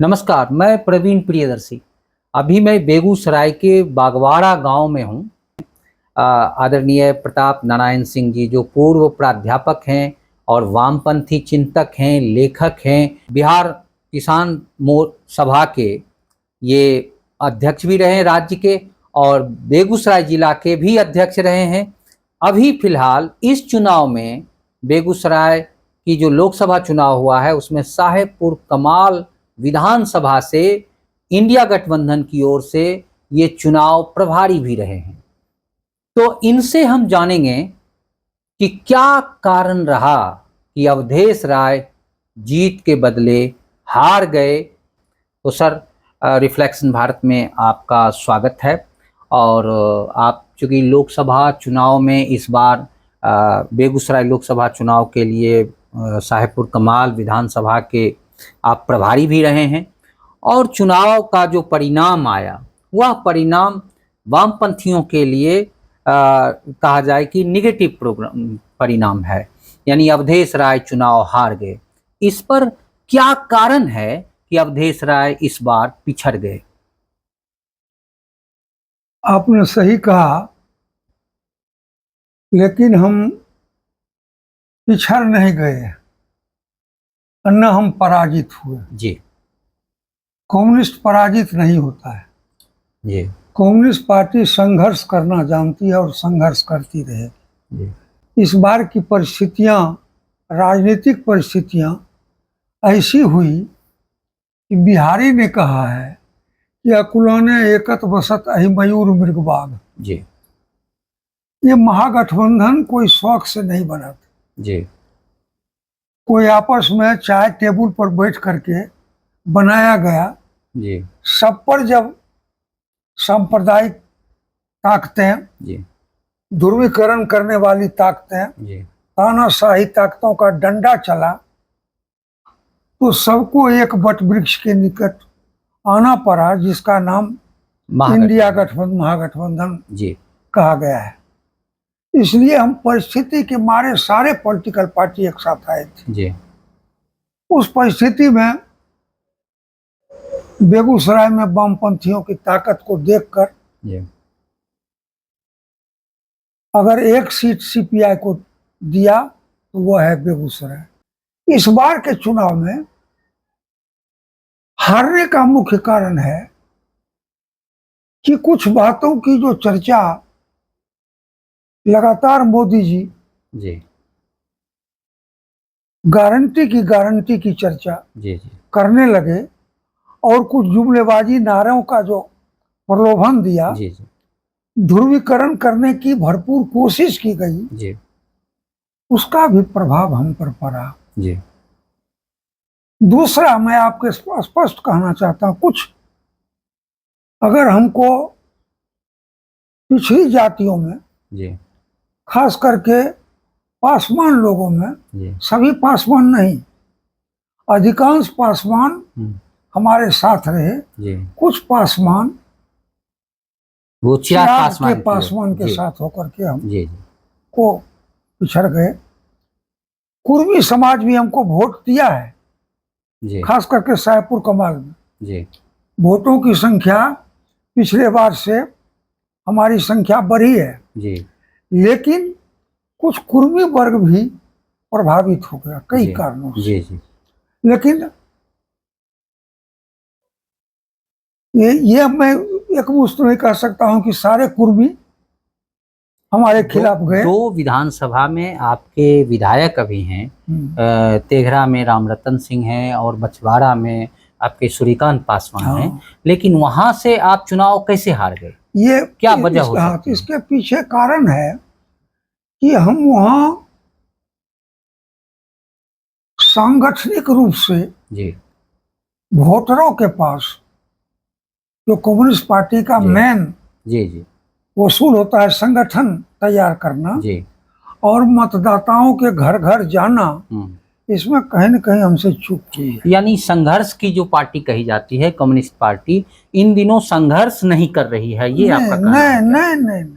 नमस्कार, मैं प्रवीण प्रियदर्शी। अभी मैं बेगूसराय के बागवाड़ा गांव में हूं। आदरणीय प्रताप नारायण सिंह जी जो पूर्व प्राध्यापक हैं और वामपंथी चिंतक हैं, लेखक हैं, बिहार किसान सभा के ये अध्यक्ष भी रहे हैं राज्य के, और बेगूसराय जिला के भी अध्यक्ष रहे हैं। अभी फिलहाल इस चुनाव में बेगूसराय की जो लोकसभा चुनाव हुआ है उसमें साहेबपुर कमाल विधानसभा से इंडिया गठबंधन की ओर से ये चुनाव प्रभारी भी रहे हैं। तो इनसे हम जानेंगे कि क्या कारण रहा कि अवधेश राय जीत के बदले हार गए। तो सर, रिफ्लेक्शन भारत में आपका स्वागत है। और आप चूंकि लोकसभा चुनाव में इस बार बेगूसराय लोकसभा चुनाव के लिए साहेबपुर कमाल विधानसभा के आप प्रभारी भी रहे हैं, और चुनाव का जो परिणाम आया वह परिणाम वामपंथियों के लिए कहा जाए कि निगेटिव परिणाम है, यानी अवधेश राय चुनाव हार गए। इस पर क्या कारण है कि अवधेश राय इस बार पिछड़ गए? आपने सही कहा, लेकिन हम पिछड़ नहीं गए, न हम पराजित हुए। जी। कम्युनिस्ट पराजित नहीं होता है जी। कम्युनिस्ट पार्टी संघर्ष करना जानती है और संघर्ष करती रहे। जी। इस बार की परिस्थितियां, राजनीतिक परिस्थितियां ऐसी हुई कि बिहारी ने कहा है कि अकुलाने एकत बसत अहि मयूर मृगबाग। जी। ये महागठबंधन कोई शौक से नहीं बना था। जी। कोई आपस में चाय टेबल पर बैठ करके बनाया गया। जी। सब पर जब सांप्रदायिक ताकतें, जी। ध्रुवीकरण करने वाली ताकतें, जी। तानाशाही ताकतों का डंडा चला, तो सबको एक वट वृक्ष के निकट आना पड़ा, जिसका नाम इंडिया गठबंधन, महागठबंधन जी कहा गया है। इसलिए हम परिस्थिति के मारे सारे पॉलिटिकल पार्टी एक साथ आए थे। जी। उस परिस्थिति में बेगूसराय में वामपंथियों की ताकत को देखकर अगर एक सीट सीपीआई को दिया तो वह है बेगूसराय। इस बार के चुनाव में हारने का मुख्य कारण है कि कुछ बातों की जो चर्चा लगातार मोदी जी गारंटी की चर्चा करने लगे और कुछ जुमलेबाजी नारों का जो प्रलोभन दिया, ध्रुवीकरण करने की भरपूर कोशिश की गई, उसका भी प्रभाव हम पर पड़ा। दूसरा, मैं आपके स्पष्ट कहना चाहता हूं, कुछ अगर हमको पिछड़ी जातियों में, खास करके पासवान लोगों में, सभी पासवान नहीं, अधिकांश पासवान हमारे साथ रहे, कुछ पासवान वो चिराग पासवान के साथ होकर के हम को पिछड़ गए। कुर्मी समाज भी हमको वोट दिया है, खास करके साहेबपुर कमाल में वोटों की संख्या पिछले बार से हमारी संख्या बढ़ी है, लेकिन कुछ कुर्मी वर्ग भी प्रभावित हो गया कई कारणों से। लेकिन ये मैं एक मुश्त नहीं कह सकता हूं कि सारे कुर्मी हमारे खिलाफ गए। दो विधानसभा में आपके विधायक अभी हैं, तेघरा में रामरतन सिंह हैं और बछवाड़ा में आपके सूर्यकांत पासवान हैं, लेकिन वहां से आप चुनाव कैसे हार गए? ये क्या वजह हो सकती है? इसके पीछे कारण है कि हम वहां सांगठनिक रूप से वोटरों के पास जो कम्युनिस्ट पार्टी का मेन वसूल होता है, संगठन तैयार करना और मतदाताओं के घर घर जाना, इसमें कहीं न कहीं हमसे चूक की है। यानी संघर्ष की जो पार्टी कही जाती है कम्युनिस्ट पार्टी, इन दिनों संघर्ष नहीं कर रही है, ये आपका कहना है? नहीं,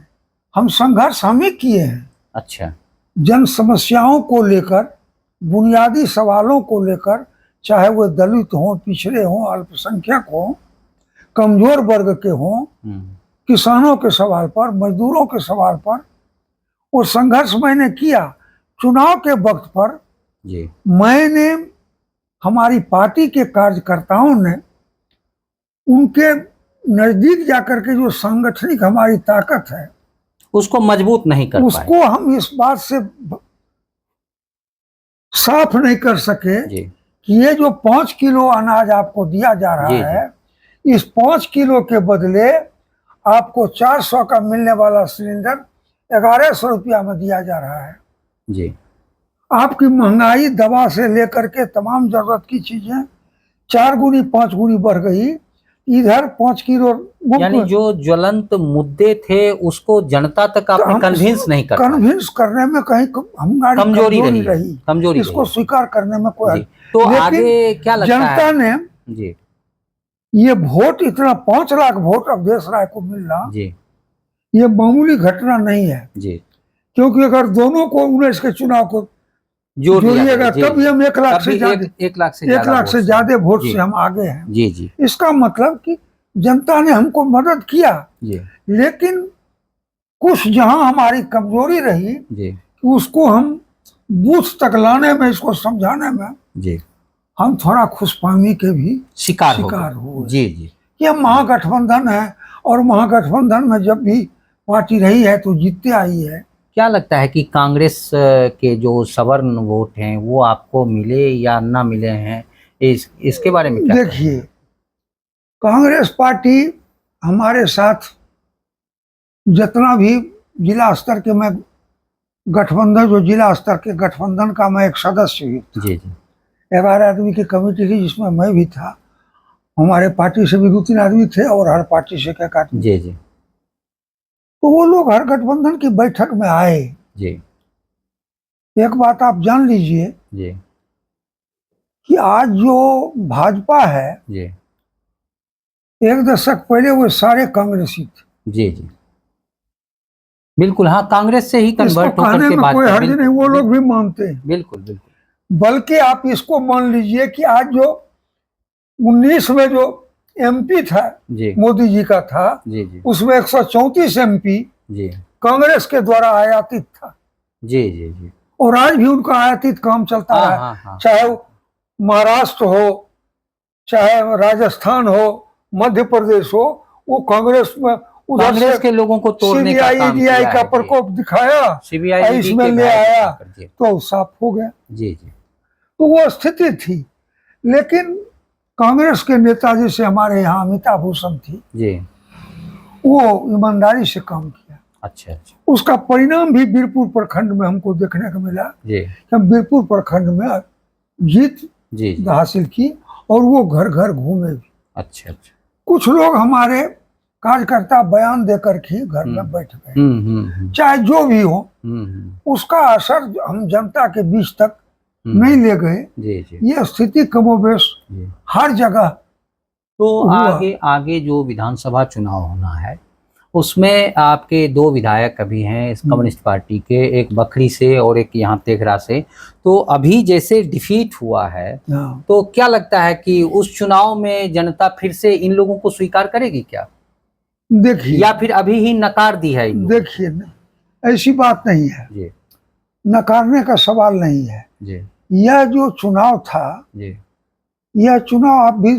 हम संघर्ष हमें किए हैं। अच्छा। जन समस्याओं को लेकर, बुनियादी सवालों को लेकर चाहे वो दलित हों, पिछड़े हों, अल्पसंख्यक हों, कमजोर वर्ग के हों, किसानों के सवाल पर, मजदूरों के सवाल पर, वो संघर्ष मैंने किया। चुनाव के वक्त पर जी मैंने, हमारी पार्टी के कार्यकर्ताओं ने उनके नजदीक जाकर के जो सांगठनिक हमारी ताकत है उसको मजबूत नहीं कर पाए। उसको हम इस बात से साफ नहीं कर सके जी कि ये जो 5 किलो अनाज आपको दिया जा रहा जी, है, इस 5 किलो के बदले आपको 400 का मिलने वाला सिलेंडर 1100 रुपया में दिया जा रहा है। जी आपकी महंगाई दवा से लेकर के तमाम जरूरत की चीजें 4 गुनी 5 गुनी बढ़ गई। इधर 5 किलो यानी जो ज्वलंत मुद्दे थे उसको जनता तक आपने कन्विंस नहीं कर पाए। कन्विंस करने में कहीं हमारी कमजोरी रही, कमजोरी इसको स्वीकार करने में कोई। तो आगे क्या लगता है जनता ने जी ये वोट, इतना 5 लाख वोट अवधेश राय को मिलना जी, ये मामूली घटना नहीं है जी, क्योंकि अगर दोनों को 19 के चुनाव को जोड़िएगा तभी हम 1 लाख से ज्यादा, 1 लाख से ज्यादा वोट से हम आगे हैं। जी जी, इसका मतलब कि जनता ने हमको मदद किया जी, लेकिन कुछ जहां हमारी कमजोरी रही जी, उसको हम बूथ तक लाने में, इसको समझाने में जी, हम थोड़ा खुशफहमी के भी शिकार हुए। जी जी, ये महागठबंधन है और महागठबंधन में जब भी पार्टी रही है तो जीतते आई है। क्या लगता है कि कांग्रेस के जो सवर्ण वोट हैं वो आपको मिले या ना मिले हैं, इसके बारे में क्या? देखिए, कांग्रेस पार्टी हमारे साथ जितना भी जिला स्तर के, मैं गठबंधन, जो जिला स्तर के गठबंधन का मैं एक सदस्य हूँ। जी जी, 11 आदमी की कमेटी थी जिसमें मैं भी था। हमारे पार्टी से भी 2-3 आदमी थे और हर पार्टी से एक आदमी। जी जी, तो वो लोग हर गठबंधन की बैठक में आए। जी, एक बात आप जान लीजिए जी, कि आज जो भाजपा है, जी, 1 दशक पहले वो सारे कांग्रेसी थे। जी जी, बिल्कुल, हाँ, कांग्रेस से ही कन्वर्ट होकर के बात, कोई हर्ज नहीं, वो लोग भी मानते हैं। बिल्कुल बिल्कुल। बल्कि आप इसको मान लीजिए कि आज जो 19 में जो एमपी था जी, मोदी जी का था, जी जी, उसमें 134 एमपी जी, कांग्रेस के द्वारा आयातित था। जी जी जी, और आज भी उनका आयातित काम चलता हाँ, है। हाँ, हाँ, चाहे वो महाराष्ट्र हो, चाहे राजस्थान हो, मध्य प्रदेश हो, वो कांग्रेस में उधर कांग्रेस के लोगों को तोड़ने का काम किया सीबीआई का प्रकोप दिखाया, सीबीआई इसमें ले आया तो साफ हो गया। जी जी, तो वो स्थिति थी। लेकिन कांग्रेस के नेता जैसे हमारे यहाँ अमिताभ भूषण थी जी, वो ईमानदारी से काम किया। अच्छा अच्छा, उसका परिणाम भी वीरपुर प्रखंड में हमको देखने को मिला जी, कि हम वीरपुर प्रखंड में जीत जी जी, हासिल की और वो घर घर घूमे भी। अच्छा अच्छा, कुछ लोग हमारे कार्यकर्ता बयान देकर के घर में बैठ गए। चाहे जो भी हो, उसका असर हम जनता के बीच तक नहीं ले गए। जी जी, ये स्थिति कमोबेश हर जगह। तो आगे जो विधानसभा चुनाव होना है उसमें आपके 2 विधायक अभी हैं इस कम्युनिस्ट पार्टी के, एक बखरी से और एक यहाँ तेघरा से। तो अभी जैसे डिफीट हुआ है तो क्या लगता है कि उस चुनाव में जनता फिर से इन लोगों को स्वीकार करेगी क्या? देखिए, या फिर अभी ही नकार दी है? देखिए, ऐसी बात नहीं है जी, नकारने का सवाल नहीं है जी, यह जो चुनाव था जी, यह चुनाव आप भी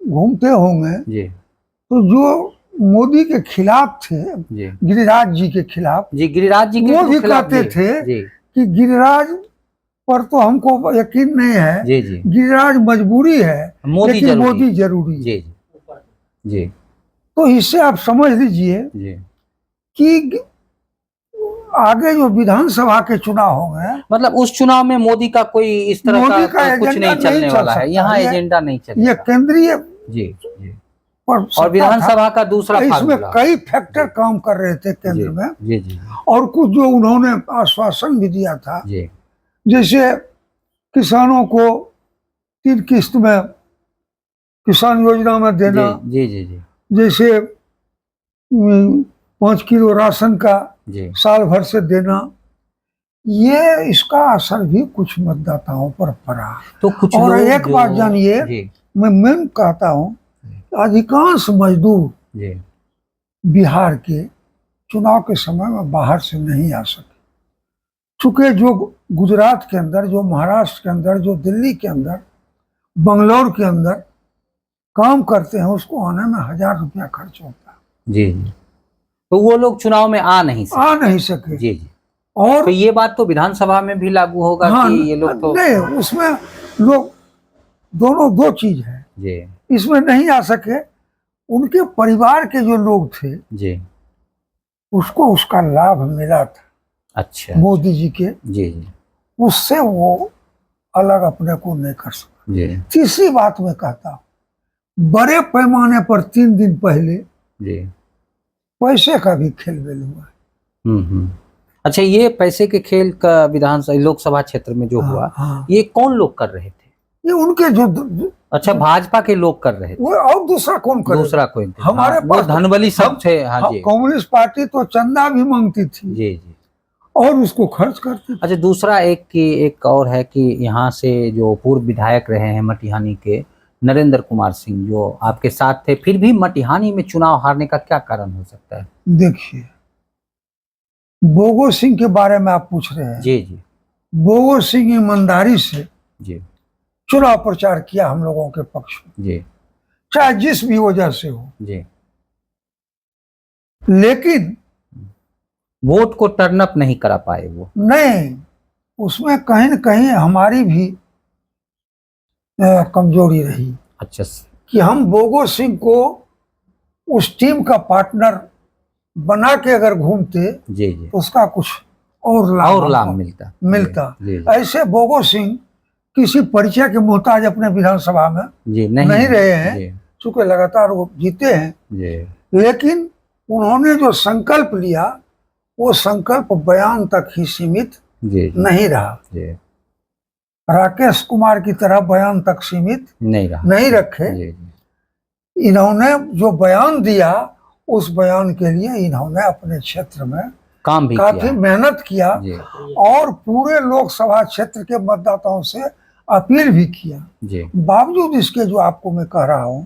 घूमते होंगे जी, तो जो मोदी के खिलाफ थे, जी, गिरिराज जी के खिलाफ, जी, गिरिराज जी के वो भी कहते थे कि गिरिराज पर तो हमको यकीन नहीं है, जी जी, गिरिराज मजबूरी है, लेकिन मोदी जरूरी है। जी जी, तो इससे आप समझ लीजिए कि आगे जो विधानसभा के चुनाव होंगे, मतलब उस चुनाव में मोदी का कोई इस तरह का कुछ नहीं चलने वाला है, यहाँ एजेंडा नहीं चलेगा। ये केंद्रीय जी जी, और विधानसभा का दूसरा इसमें कई फैक्टर काम कर रहे थे केंद्र में। जी जी, और कुछ जो उन्होंने आश्वासन भी दिया था, जी, जैसे किसानों को 3 किस्त में किसान योजना में देना, जी जी जी, जैसे 5 किलो राशन का जी, साल भर से देना, ये इसका असर भी कुछ मतदाताओं पर पड़ा। तो कुछ और लोग एक बात जानिए, मैं कहता हूँ, अधिकांश मजदूर जी बिहार के चुनाव के समय में बाहर से नहीं आ सके, चूंकि जो गुजरात के अंदर, जो महाराष्ट्र के अंदर, जो दिल्ली के अंदर, बंगलौर के अंदर काम करते हैं, उसको आने में 1000 रुपया खर्च होता है। जी जी। तो वो लोग चुनाव में आ नहीं सके। जी जी। और तो ये बात तो विधानसभा में भी लागू होगा हाँ, कि ये लोग तो नहीं, उसमें लोग दोनों दो चीज है जी। इसमें नहीं आ सके। उनके परिवार के जो लोग थे जी, उसको उसका लाभ मिला था, अच्छा, मोदी जी के, जी जी उससे वो अलग अपने को नहीं कर सका। जी तीसरी बात मैं कहता हूँ, बड़े पैमाने पर 3 दिन पहले जी। पैसे का भी खेल बेल हुआ है। अच्छा, ये पैसे के खेल का विधानसभा लोकसभा क्षेत्र में जो हुआ, ये कौन लोग कर रहे थे? ये उनके जो अच्छा, भाजपा के लोग कर रहे थे, वो, और दूसरा कौन करे? दूसरा कोई नहीं। हमारे वो धनबली सब थे। हाँ जी, कांग्रेस पार्टी तो चंदा भी मांगती थी जी जी, और उसको खर्च करती थी। अच्छा, दूसरा एक और है कि यहाँ से जो पूर्व विधायक रहे हैं मटिहानी के नरेंद्र कुमार सिंह, जो आपके साथ थे, फिर भी मटिहानी में चुनाव हारने का क्या कारण हो सकता है? देखिए, बोगो सिंह के बारे में आप पूछ रहे हैं। जी जी। बोगो सिंह ईमानदारी से जी चुनाव प्रचार किया हम लोगों के पक्ष में, जी, चाहे जिस भी वजह से हो, जी, लेकिन वोट को टर्न अप नहीं करा पाए वो। नहीं, उसमें कहीं न कहीं हमारी भी कमजोरी रही। अच्छा, कि हम बोगो सिंह को उस टीम का पार्टनर बना के अगर घूमते जी जी, तो उसका कुछ और लाभ मिलता। जी, जी, ऐसे बोगो सिंह किसी परिचय के मोहताज अपने विधानसभा में जी नहीं रहे हैं, चूंकि लगातार वो जीते हैं जी। लेकिन उन्होंने जो संकल्प लिया, वो संकल्प बयान तक ही सीमित जी, नहीं रहा जी। राकेश कुमार की तरह बयान तक सीमित नहीं रखे जी, जी। इन्होंने जो बयान दिया, उस बयान के लिए इन्होंने अपने क्षेत्र में काम भी काफी मेहनत किया और पूरे लोकसभा क्षेत्र के मतदाताओं से अपील भी किया जी। बावजूद इसके, जो आपको मैं कह रहा हूं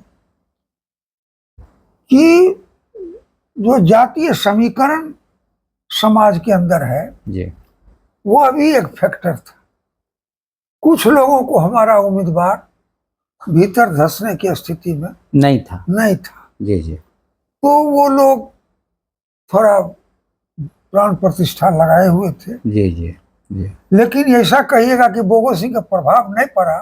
कि जो जातीय समीकरण समाज के अंदर है जी, वो अभी एक फैक्टर था। कुछ लोगों को हमारा उम्मीदवार भीतर धंसने की स्थिति में नहीं था जी जी। तो वो लोग थोड़ा प्राण प्रतिष्ठा लगाए हुए थे जी जी जी। लेकिन ऐसा कहिएगा कि बोगो सिंह का प्रभाव नहीं पड़ा।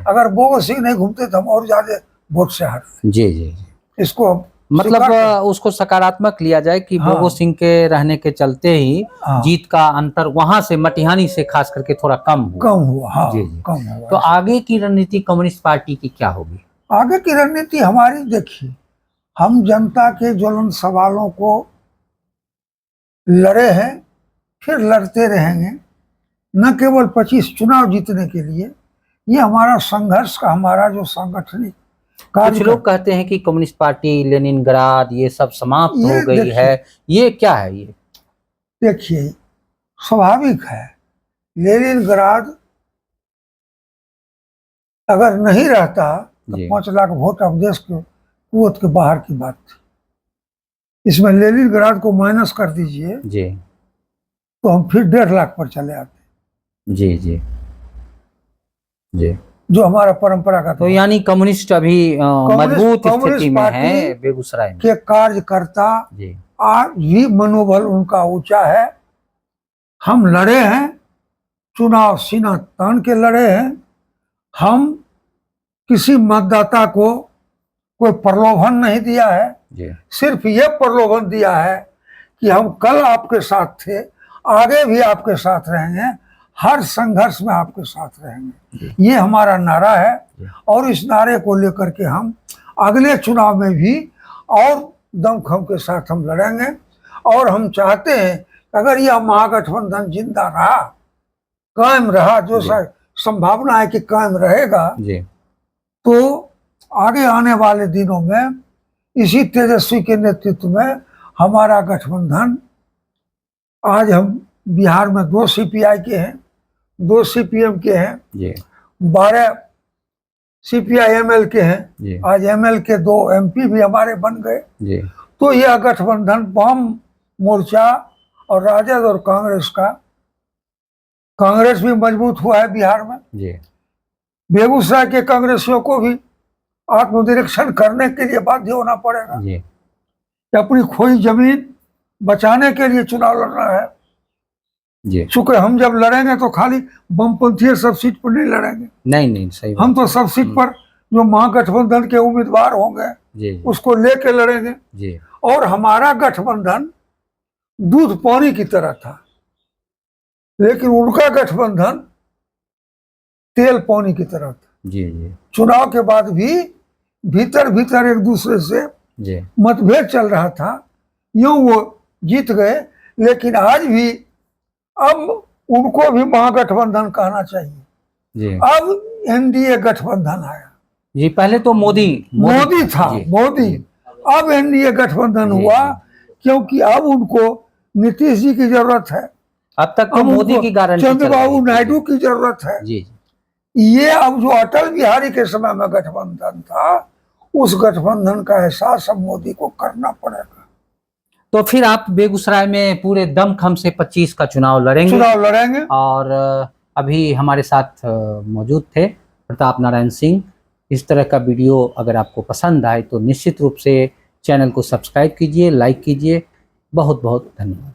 अगर बोगो सिंह नहीं घूमते तो हम और ज्यादा वोट से हारते जी जी। इसको मतलब उसको सकारात्मक लिया जाए कि बोगो सिंह के रहने के चलते ही जीत का अंतर वहां से मटिहानी से खास करके थोड़ा कम हुआ जी जी, कम हुआ। तो आगे की रणनीति कम्युनिस्ट पार्टी की क्या होगी? आगे की रणनीति हमारी, देखिए, हम जनता के ज्वलन सवालों को लड़े हैं, फिर लड़ते रहेंगे, न केवल 25 चुनाव जीतने के लिए। ये हमारा संघर्ष का, हमारा जो सांगठनिक कुछ लोग कहते हैं कि कम्युनिस्ट पार्टी लेनिनग्राद ये सब समाप्त हो गई है, ये क्या है? ये देखिए, स्वाभाविक है, लेनिनग्राद अगर नहीं रहता तो 5 लाख वोट अब देश के कुवत के बाहर की बात थी। इसमें लेनिनग्राद को माइनस कर दीजिए जी, तो हम फिर 1.5 लाख पर चले आते जी जी जी, जो हमारा परंपरागत। तो यानी कम्युनिस्ट अभी मजबूत स्थिति में है बेगूसराय के कार्यकर्ता जी, आज भी मनोबल उनका ऊंचा है। हम लड़े हैं, चुनाव सीना तान के लड़े हैं। हम किसी मतदाता को कोई प्रलोभन नहीं दिया है जी। सिर्फ ये प्रलोभन दिया है कि हम कल आपके साथ थे, आगे भी आपके साथ रहेंगे, हर संघर्ष में आपके साथ रहेंगे। ये हमारा नारा है और इस नारे को लेकर के हम अगले चुनाव में भी और दमखम के साथ हम लड़ेंगे। और हम चाहते हैं अगर यह महागठबंधन जिंदा रहा, कायम रहा, जो संभावना है कि कायम रहेगा, तो आगे आने वाले दिनों में इसी तेजस्वी के नेतृत्व में हमारा गठबंधन, आज हम बिहार में 2 सीपीआई के हैं, 2 सीपीएम के हैं, जी 12 सीपीआई एमएल के हैं, जी आज एमएल के 2 एमपी भी हमारे बन गए। जी तो यह गठबंधन वाम मोर्चा और राजद और कांग्रेस का, कांग्रेस भी मजबूत हुआ है बिहार में। जी बेगूसराय के कांग्रेसियों को भी आत्मनिरीक्षण करने के लिए बाध्य होना पड़ेगा जी कि अपनी खोई जमीन बचाने के लिए चुनाव लड़ना है। जी चूंकि हम जब लड़ेंगे तो खाली वामपंथी सब सीट पर नहीं लड़ेंगे, नहीं सही हम तो सब सीट पर जो महागठबंधन के उम्मीदवार होंगे जी उसको लेके लड़ेंगे। जी और हमारा गठबंधन दूध पानी की तरह था, लेकिन उनका गठबंधन तेल पानी की तरह था। जी जी चुनाव के बाद भी भीतर भीतर एक दूसरे से जी मतभेद चल रहा था, यूं वो जीत गए। लेकिन आज भी अब उनको भी महागठबंधन कहना चाहिए। जी अब एनडीए गठबंधन आया, जी पहले तो मोदी था जी, मोदी, अब एनडीए गठबंधन जी, हुआ क्योंकि अब उनको नीतीश जी की जरूरत है, अब तक तो अब मोदी उनको की गारंटी चंद्रबाबू नायडू की जरूरत है। जी ये अब जो अटल बिहारी के समय में गठबंधन था, उस गठबंधन का एहसास अब मोदी को करना पड़ेगा। तो फिर आप बेगूसराय में पूरे दमखम से 25 का चुनाव लड़ेंगे और अभी हमारे साथ मौजूद थे प्रताप नारायण सिंह। इस तरह का वीडियो अगर आपको पसंद आए तो निश्चित रूप से चैनल को सब्सक्राइब कीजिए, लाइक कीजिए। बहुत बहुत धन्यवाद।